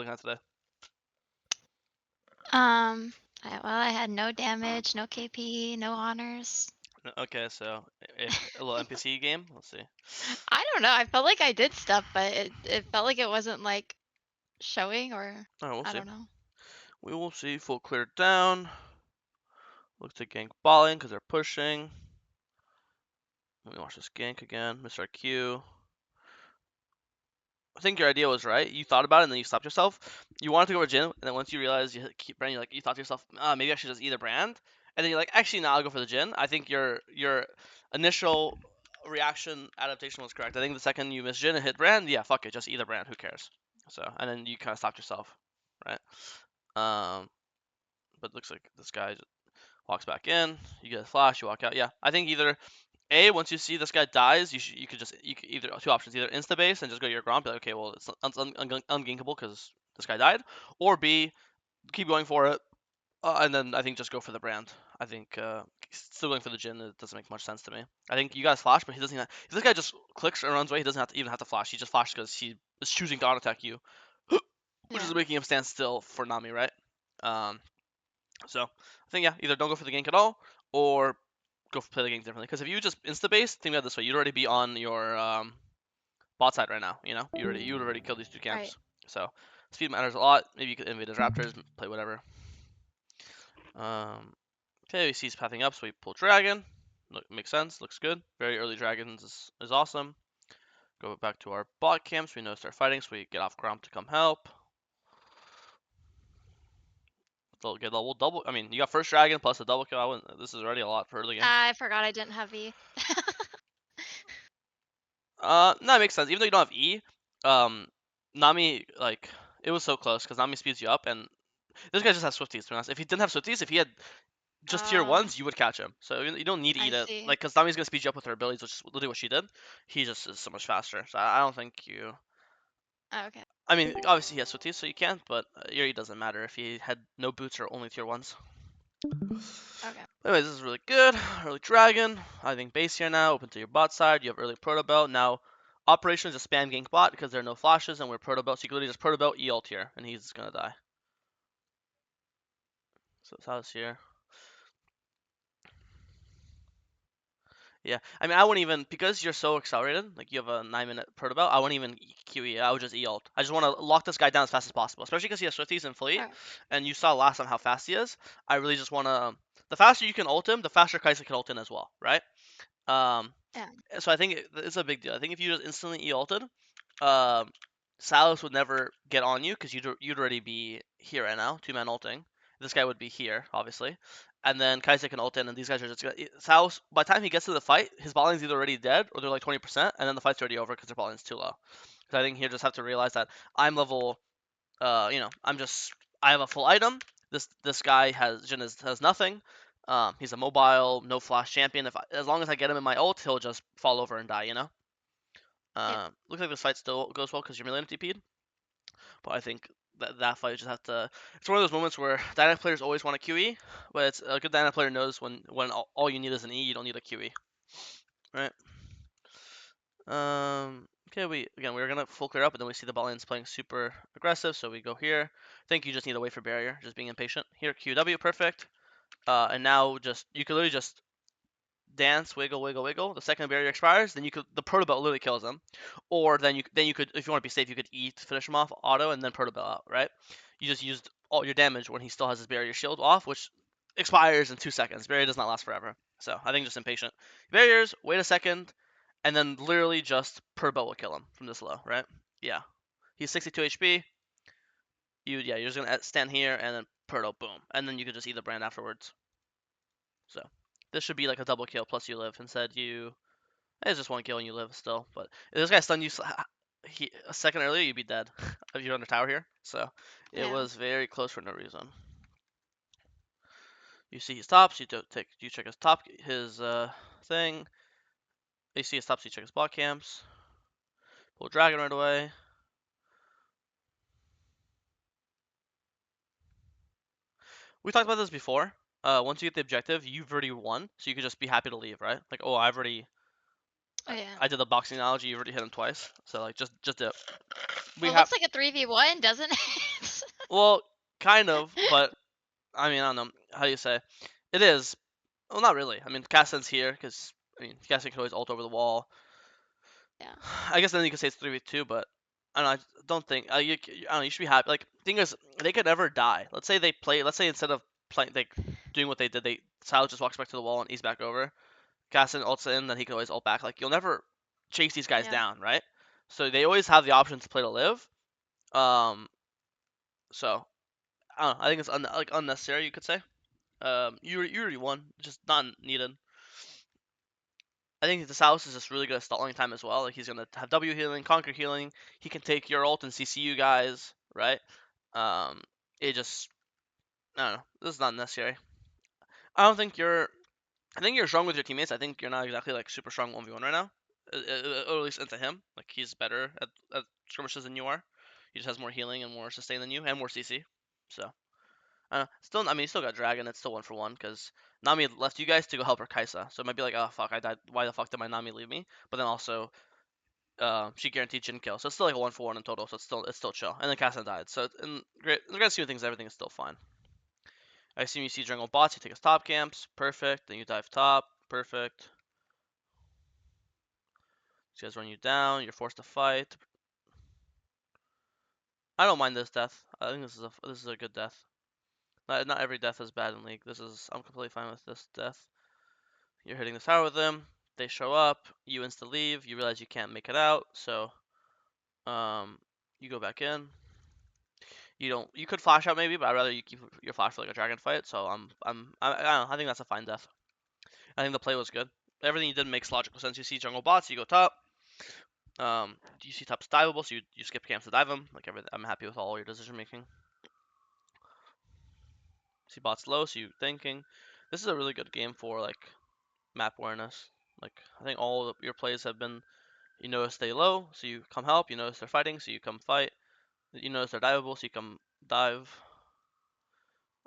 looking at today? I had no damage, no KP, no honors. Okay, so a little NPC game. Let's see. I don't know. I felt like I did stuff, but it felt like it wasn't like showing or All right, we'll I see. don't know. We will see. Full clear down. Looks to gank balling because they're pushing. Let me watch this gank again. Mr. Q. I think your idea was right. You thought about it and then you stopped yourself. You wanted to go for Jin, and then once you realized you keep brand, you thought to yourself, maybe I should just either brand. And then you're like, actually, no, I'll go for the Jin. I think your initial reaction adaptation was correct. I think the second you miss Jin and hit brand, yeah, fuck it, just either brand. Who cares? So, and then you kind of stopped yourself, right? Um, but it looks like this guy just walks back in. You get a flash. You walk out. Yeah, I think either once you see this guy dies, you could either two options: either insta base and just go to your Gromp, be like, okay, well it's ungankable because this guy died, or B, keep going for it, and then I think just go for the brand. I think still going for the Jin, it doesn't make much sense to me. I think you guys flash, but he doesn't. If this guy just clicks and runs away, he doesn't even have to flash. He just flashes because he is choosing to auto attack you, which Yeah. is making him stand still for Nami, right? Um, so I think, yeah, either don't go for the gank at all, or go play the gank differently. Because if you just insta base, think about it this way: you'd already be on your bot side right now. You know, you would already killed these two Right. camps. So speed matters a lot. Maybe you could invade his raptors, play whatever. Okay, we see he's pathing up, so we pull dragon. Makes sense. Looks good. Very early dragons is awesome. Go back to our bot camps. We know start fighting, so we get off Gromp to come help. They'll get level double. I mean, you got first dragon plus a double kill. This is already a lot for early game. I forgot I didn't have V. No, it makes sense. Even though you don't have E, um, Nami, like, it was so close because Nami speeds you up, and this guy just has Swifties, to be honest. If he didn't have Swifties, if he had just tier Oh, ones, you would catch him. So you don't need E I to, see. like, because Nami's gonna speed you up with her abilities, which is literally what she did. He just is so much faster. So I don't think you. Oh, okay. I mean, obviously he has Swifties, so you can, but your E doesn't matter if he had no boots or only tier ones. Okay. Anyway, this is really good. Early Dragon. I think base here now. Open to your bot side. You have early Proto Belt. Now, Operation is a spam gank bot because there are no flashes and we're Proto Belt. So you can literally just Proto Belt E ult here and he's gonna die. So Sylas here. Yeah, I mean, I wouldn't even, because you're so accelerated, like you have a 9-minute Proto Belt, I wouldn't even QE. I would just E ult. I just want to lock this guy down as fast as possible, especially because he has Swifties and Fleet. Okay. And you saw last time how fast he is. I really just want to. The faster you can ult him, the faster Kaisa can ult in as well, right? Um, Yeah. so I think it's a big deal. I think if you just instantly e-ulted, um, Sylas would never get on you because you'd already be here right now, two-man ulting. This guy would be here, obviously, and then Kaisa can ult in, and these guys are just gonna. Sylas, by the time he gets to the fight, his bot lane's either already dead or they're like 20%, and then the fight's already over because their bot lane's too low. So I think here just have to realize that I'm level. I have a full item. This guy has nothing. He's a mobile, no flash champion. As long as I get him in my ult, he'll just fall over and die. Yeah. Looks like this fight still goes well because you're melee TP'd. But I think that fight just have to. It's one of those moments where Dynamic players always want a QE, but it's a good Dynamic player knows when all you need is an E, you don't need a QE, right? Okay, we're gonna full clear up, and then we see the bot lane's playing super aggressive, so we go here. I think you just need to wait for barrier, just being impatient. Here, QW, perfect. And now you could literally just dance, wiggle, wiggle, wiggle. The second barrier expires, then the proto belt literally kills him. Or then you could, if you want to be safe, you could E to finish him off auto and then proto belt out, right? You just used all your damage when he still has his barrier shield off, which expires in 2 seconds. Barrier does not last forever, so I think just impatient. Barriers, wait a second, and then literally just proto belt will kill him from this low, right? Yeah, he's 62 HP. You're just gonna stand here and then proto boom, and then you could just eat the brand afterwards. So this should be like a double kill plus you live. Instead, it's just one kill and you live still. But if this guy stunned you a second earlier, you'd be dead if you're on the tower here. So it Yeah. was very close for no reason. You see his tops. You check his his thing. You see his tops. You check his bot camps. Pull dragon right away. We talked about this before. Once you get the objective, you've already won, so you could just be happy to leave, right? Like, oh, Oh yeah. I did the boxing analogy. You already hit him twice, so like just dip. we Well, it have looks like a 3v1, doesn't it? well, kind of, but I mean, I don't know how do you say it is. Well, not really. I mean, Cassan's here because I mean, Cassan can always ult over the wall. Yeah. I guess then you could say it's 3v2, but I don't know. I don't think I don't know. You should be happy. Like, thing is, they could never die. Let's say they play. Let's say instead of playing, like doing what they did, they Sylas just walks back to the wall and he's back over. Cassan ults in, then he can always ult back. Like, you'll never chase these guys Yeah. down, right? So they always have the option to play to live. Um, so I don't know. I think it's like unnecessary. You could say. You already won. Just not needed. I think the Sylas is just really good at stalling time as well. Like, he's gonna have W healing, conquer healing. He can take your ult and CC you guys, right? Um, it just I don't know. This is not necessary. I don't think you're. I think you're strong with your teammates. I think you're not exactly like super strong 1v1 right now, or at least into him. Like, he's better at skirmishes than you are. He just has more healing and more sustain than you, and more CC. So still, I mean, you still got Dragon. It's still 1-for-1 because Nami left you guys to go help her Kaisa. So it might be like, oh fuck, I died. Why the fuck did my Nami leave me? But then also, she guaranteed Jin kill. So it's still like a 1-for-1 in total. So it's still chill. And then Kassan died. So in the grand scheme of things, everything is still fine. I assume you see jungle bots. You take his top camps. Perfect. Then you dive top. Perfect. These guys run you down. You're forced to fight. I don't mind this death. I think this is a good death. Not every death is bad in League. I'm completely fine with this death. You're hitting the tower with them. They show up. You insta leave. You realize you can't make it out. So um, you go back in. You don't. You could flash out maybe, but I'd rather you keep your flash for like a dragon fight. So I don't know. I think that's a fine death. I think the play was good. Everything you did makes logical sense. You see jungle bots. You go top. You see top's diveable, so you skip camps to dive them. Like everything, I'm happy with all your decision making. See bots low, so you thinking. This is a really good game for like map awareness. Like, I think all of your plays have been. You notice they low, so you come help. You notice they're fighting, so you come fight. You notice they're diveable, so you come dive.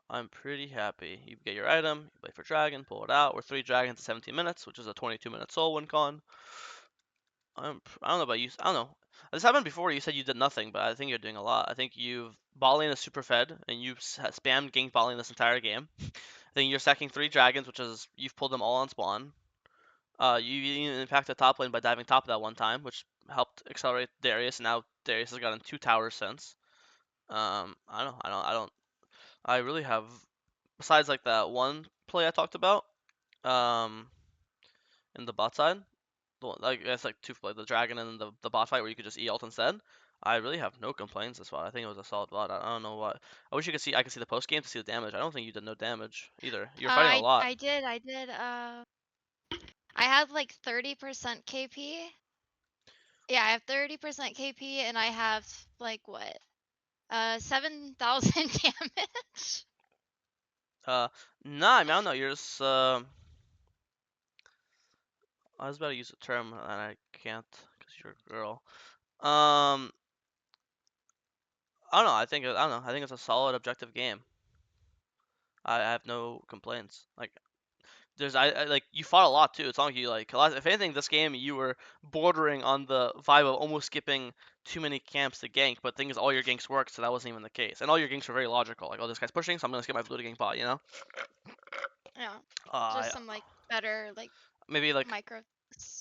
I'm pretty happy. You get your item, you wait for dragon, pull it out. We're 3 dragons in 17 minutes, which is a 22-minute soul win con. I don't know about you. I don't know. This happened before. You said you did nothing, but I think you're doing a lot. I think you've bot lane is super fed, and you've spammed gank bot lane this entire game. I think you're stacking 3 dragons, which is you've pulled them all on spawn. You even impacted top lane by diving top of that one time, which helped accelerate Darius. And now Darius has gotten 2 towers since. I don't. I don't. I don't. I really have. Besides like that one play I talked about, um, in the bot side, like it's like two play the dragon and the bot fight where you could just E ult instead. I really have no complaints this spot. I think it was a solid bot. I don't know what. I wish you could see. I could see the post game to see the damage. I don't think you did no damage either. You're fighting a lot. I did. I had like 30% KP. Yeah, I have 30% KP and I have like what? 7,000 damage. Uh, nah, I mean, I don't know. You're just. I was about to use a term and I can't because you're a girl. Um, I don't know. I don't know. I think it's a solid objective game. I have no complaints. Like, I like you fought a lot too. It's not like you like a lot. If anything, this game you were bordering on the vibe of almost skipping too many camps to gank. But thing is, all your ganks worked, so that wasn't even the case. And all your ganks were very logical. Like, oh, this guy's pushing, so I'm gonna skip my blue to gank bot. You know? Yeah, Uh, just some like better like maybe like micro.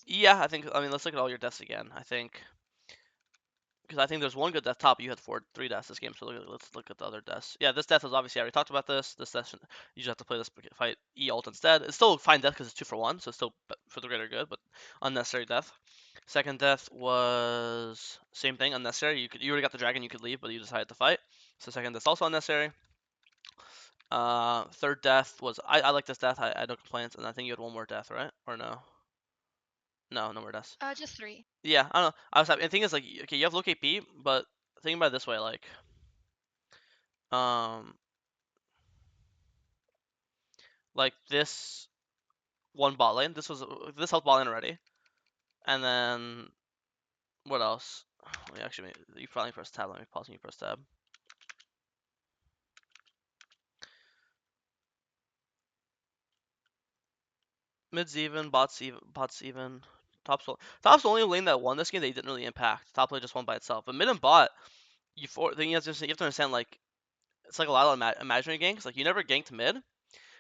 yeah. I think. I mean, let's look at all your deaths again. I think because I think there's one good death top. You had 3 deaths this game, so let's look at the other deaths. Yeah, this death is obviously I already talked about this. This death you just have to play this fight E ult instead. It's still a fine death because it's 2-for-1, so it's still for the greater good, but unnecessary death. Second death was same thing, unnecessary. You already got the dragon, you could leave, but you decided to fight. So second death's also unnecessary. Third death was I like this death. I had no complaints, and I think you had one more death, right? Or no? No, no more deaths. Just 3. Yeah, I don't know. I was happy. And the thing is, like, okay, you have low KP, but think about it this way, um, like this one bot lane. This helped bot lane already, and then what else? Let me actually, you probably press tab. Let me pause and you press tab. Mid's even, bots even, bots even. Top's the only lane that won this game that he didn't really impact. Top lane just won by itself. But mid and bot, then you have to understand like it's like a lot of imaginary ganks. Like you never ganked mid,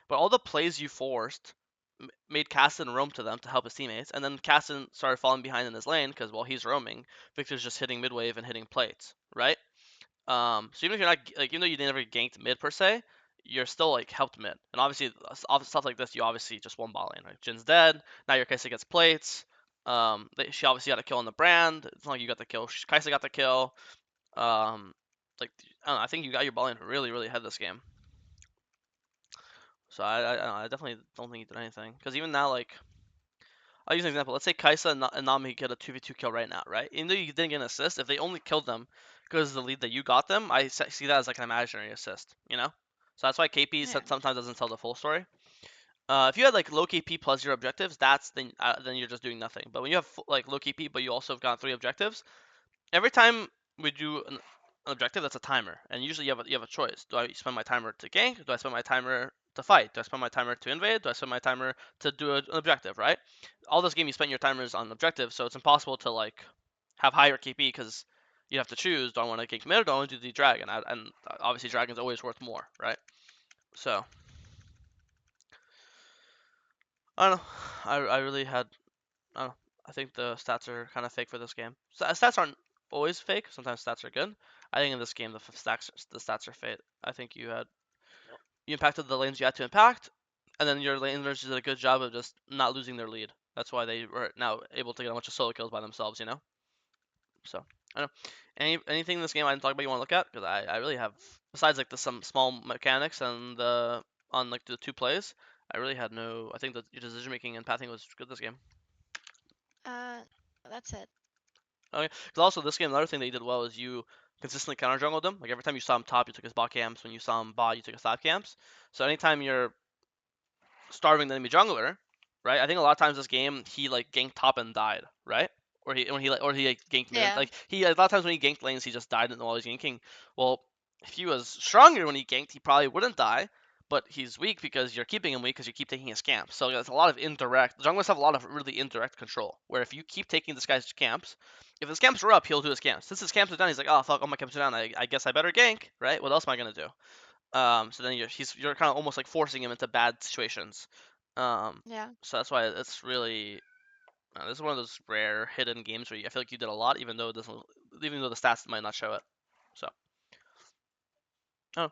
but all the plays you forced made Caston roam to them to help his teammates, and then Caston started falling behind in his lane because while he's roaming, Victor's just hitting mid wave and hitting plates, right? So even if you're not like, even though you never ganked mid per se, you're still like helped mid. And obviously, stuff like this, you obviously just won bot lane. Right? Jin's dead. Now your Kaisa gets plates. She obviously got a kill on the brand. It's not like you got the kill. Kaisa got the kill. Um, like I don't know. I think you got your bot lane really, really ahead this game. So I definitely don't think he did anything. Because even now, like I'll use an example. Let's say Kaisa and Nami get a 2v2 kill right now, right? Even though you didn't get an assist, if they only killed them because of the lead that you got them, I see that as like an imaginary assist, you know? So that's why KP Yeah. sometimes doesn't tell the full story. If you had like low KP plus your objectives, then you're just doing nothing. But when you have like low KP, but you also have got 3 objectives, every time we do an objective, that's a timer, and usually you have a choice. Do I spend my timer to gank? Do I spend my timer to fight? Do I spend my timer to invade? Do I spend my timer to do an objective? Right? All this game, you spend your timers on objectives, so it's impossible to like have higher KP because you have to choose. Do I want to gank mid or do I want to do the dragon? And obviously, dragon's always worth more, right? So I don't know. I really had I don't know. I think the stats are kind of fake for this game. Stats aren't always fake. Sometimes stats are good. I think in this game the stats are fake. I think you impacted the lanes you had to impact, and then your laners did a good job of just not losing their lead. That's why they were now able to get a bunch of solo kills by themselves. So I don't know. Anything in this game I didn't talk about you want to look at? Because I really have besides like some small mechanics and on like the 2 plays. I really had no. I think that your decision making and pathing was good this game. Uh, that's it. Okay. Because also this game, another thing that you did well is you consistently counter jungled him. Like every time you saw him top, you took his bot camps. When you saw him bot, you took his top camps. So anytime you're starving the enemy jungler, right? I think a lot of times this game he like ganked top and died, right? Or he like ganked mid. Yeah. Like he a lot of times when he ganked lanes, he just died while he's ganking. Well, if he was stronger when he ganked, he probably wouldn't die. But he's weak because you're keeping him weak because you keep taking his camps. So there's a lot of indirect. The junglers have a lot of really indirect control. Where if you keep taking this guy's camps, if his camps are up, he'll do his camps. Since his camps are down, he's like, oh fuck, all my camps are down. I guess I better gank, right? What else am I gonna do? So then you're kind of almost like forcing him into bad situations. Um, Yeah. so that's why it's really this is one of those rare hidden games where I feel like you did a lot, even though the stats might not show it. So, oh,